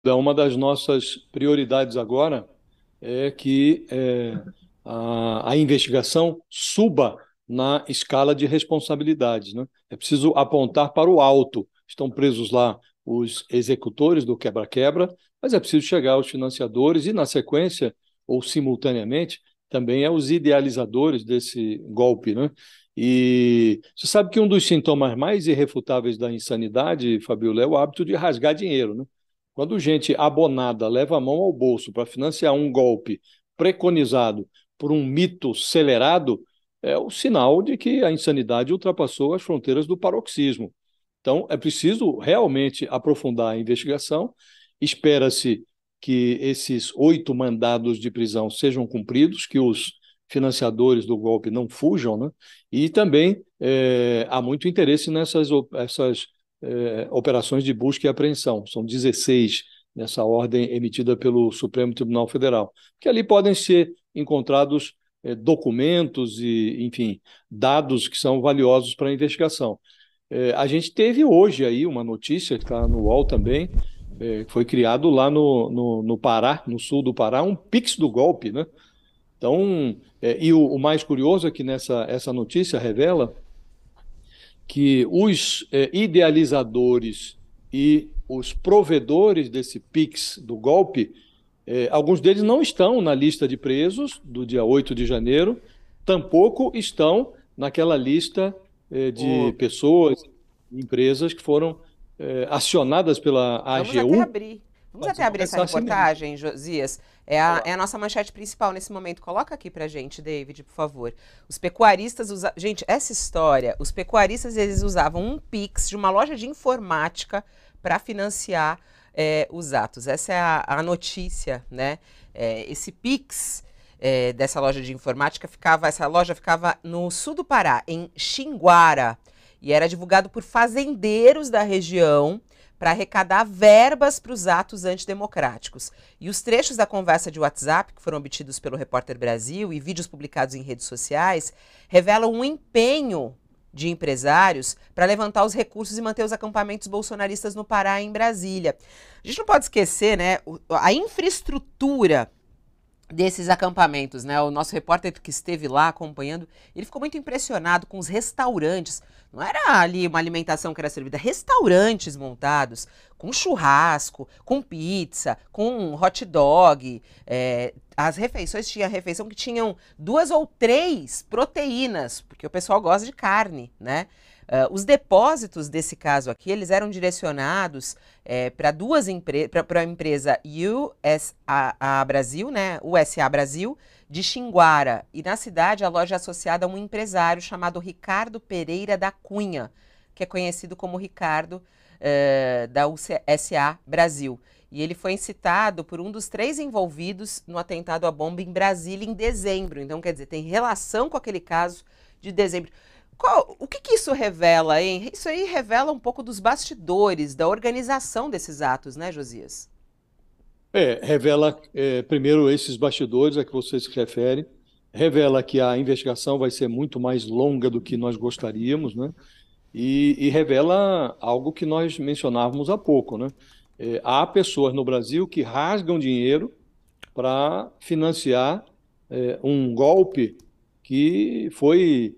Uma das nossas prioridades agora é que a investigação suba na escala de responsabilidades, né? É preciso apontar para o alto. Estão presos lá os executores do quebra-quebra, mas é preciso chegar aos financiadores e, na sequência, ou simultaneamente, também aos idealizadores desse golpe, né? E você sabe que um dos sintomas mais irrefutáveis da insanidade, Fabiola, é o hábito de rasgar dinheiro, né? Quando gente abonada leva a mão ao bolso para financiar um golpe preconizado por um mito celerado, é o sinal de que a insanidade ultrapassou as fronteiras do paroxismo. Então, é preciso realmente aprofundar a investigação. Espera-se que esses 8 mandados de prisão sejam cumpridos, que os financiadores do golpe não fujam, né? E também há muito interesse nessas operações de busca e apreensão. São 16 nessa ordem emitida pelo Supremo Tribunal Federal, que ali podem ser encontrados documentos e, enfim, dados que são valiosos para a investigação. A gente teve hoje aí uma notícia, que está no UOL também, que foi criado lá no Pará, no sul do Pará, um Pix do golpe, né? Então, e o mais curioso é que essa notícia revela que os idealizadores e os provedores desse Pix do golpe, alguns deles não estão na lista de presos do dia 8 de janeiro, tampouco estão naquela lista de Ô, pessoas, empresas que foram acionadas pela vamos até AGU. abrir. Vamos até Fazer um abrir essa ressarcimento. reportagem, Josias. Olha É lá. a nossa manchete principal nesse momento. Coloca aqui pra gente, David, por favor. Os pecuaristas usavam. Gente, essa história, os pecuaristas eles usavam um Pix de uma loja de informática para financiar os atos. Essa é a notícia, né? Esse Pix dessa loja de informática essa loja ficava no sul do Pará, em Xinguara, e era divulgado por fazendeiros da região para arrecadar verbas para os atos antidemocráticos. E os trechos da conversa de WhatsApp, que foram obtidos pelo Repórter Brasil, e vídeos publicados em redes sociais, revelam um empenho de empresários para levantar os recursos e manter os acampamentos bolsonaristas no Pará e em Brasília. A gente não pode esquecer, né, a infraestrutura desses acampamentos, né? O nosso repórter que esteve lá acompanhando, ele ficou muito impressionado com os restaurantes. Não era ali uma alimentação que era servida, restaurantes montados com churrasco, com pizza, com hot dog. As refeições tinha refeição que tinham 2 ou 3 proteínas, porque o pessoal gosta de carne, né? Os depósitos desse caso aqui, eles eram direcionados para para a empresa USA Brasil, né? USA Brasil, de Xinguara. E na cidade, a loja é associada a um empresário chamado Ricardo Pereira da Cunha, que é conhecido como Ricardo da USA Brasil. E ele foi incitado por um dos 3 envolvidos no atentado à bomba em Brasília em dezembro. Então, quer dizer, tem relação com aquele caso de dezembro. O que, que isso revela, hein? Isso aí revela um pouco dos bastidores, da organização desses atos, né, Josias? Revela, primeiro, esses bastidores a que você se refere, revela que a investigação vai ser muito mais longa do que nós gostaríamos, né? E revela algo que nós mencionávamos há pouco, né? Há pessoas no Brasil que rasgam dinheiro para financiar um golpe que foi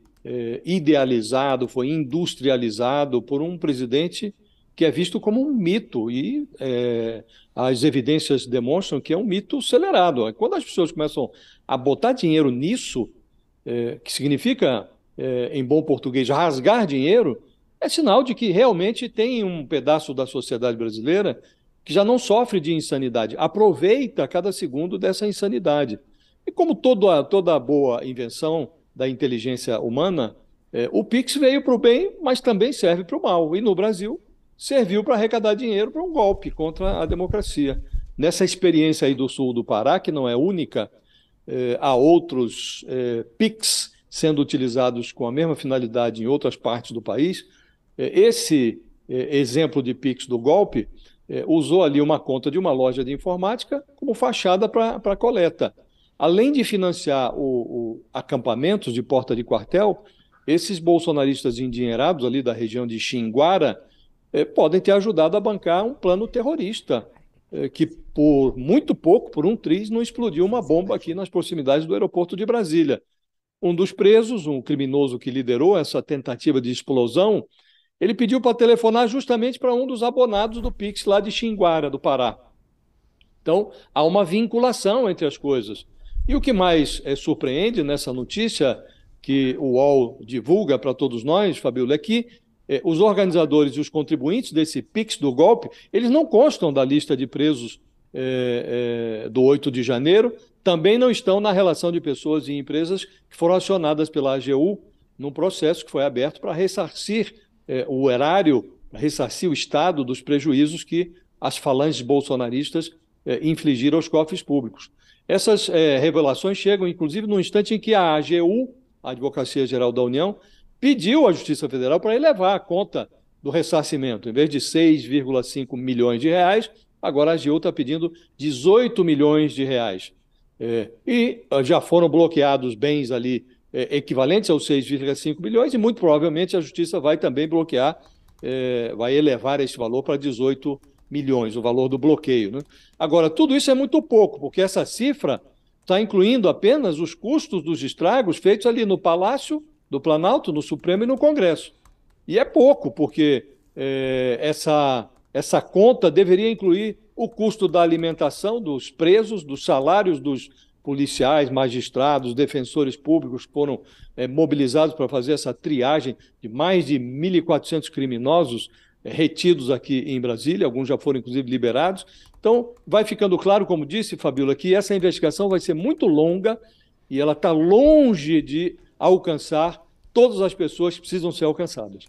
idealizado, foi industrializado por um presidente que é visto como um mito e as evidências demonstram que é um mito acelerado. Quando as pessoas começam a botar dinheiro nisso, que significa, em bom português, rasgar dinheiro, é sinal de que realmente tem um pedaço da sociedade brasileira que já não sofre de insanidade, aproveita cada segundo dessa insanidade. E como toda boa invenção da inteligência humana, o Pix veio para o bem, mas também serve para o mal. E no Brasil, serviu para arrecadar dinheiro para um golpe contra a democracia. Nessa experiência aí do sul do Pará, que não é única, há outros PICs sendo utilizados com a mesma finalidade em outras partes do país. Esse exemplo de PIX do golpe usou ali uma conta de uma loja de informática como fachada para coleta. Além de financiar acampamentos de porta de quartel, esses bolsonaristas endinheirados ali da região de Xinguara podem ter ajudado a bancar um plano terrorista. que por muito pouco, por um triz, não explodiu uma bomba aqui nas proximidades do aeroporto de Brasília. Um dos presos, um criminoso que liderou essa tentativa de explosão, ele pediu para telefonar justamente para um dos abonados do Pix lá de Xinguara, do Pará. Então, há uma vinculação entre as coisas. E o que mais surpreende nessa notícia que o UOL divulga para todos nós, Fabíola, é que os organizadores e os contribuintes desse Pix do golpe, eles não constam da lista de presos do 8 de janeiro, também não estão na relação de pessoas e empresas que foram acionadas pela AGU num processo que foi aberto para ressarcir o erário, para ressarcir o Estado dos prejuízos que as falanges bolsonaristas infligiram aos cofres públicos. Essas revelações chegam, inclusive, no instante em que a AGU, a Advocacia Geral da União, pediu à Justiça Federal para elevar a conta do ressarcimento. Em vez de 6,5 milhões de reais, agora a AGU está pedindo 18 milhões de reais. E já foram bloqueados bens ali equivalentes aos 6,5 milhões e muito provavelmente a Justiça vai também bloquear, vai elevar esse valor para 18 milhões, o valor do bloqueio, né? Agora, tudo isso é muito pouco, porque essa cifra está incluindo apenas os custos dos estragos feitos ali no Palácio do Planalto, no Supremo e no Congresso. E é pouco, porque essa conta deveria incluir o custo da alimentação dos presos, dos salários dos policiais, magistrados, defensores públicos que foram mobilizados para fazer essa triagem de mais de 1.400 criminosos retidos aqui em Brasília, alguns já foram inclusive liberados. Então, vai ficando claro, como disse Fabíola, que essa investigação vai ser muito longa e ela está longe de alcançar todas as pessoas que precisam ser alcançadas.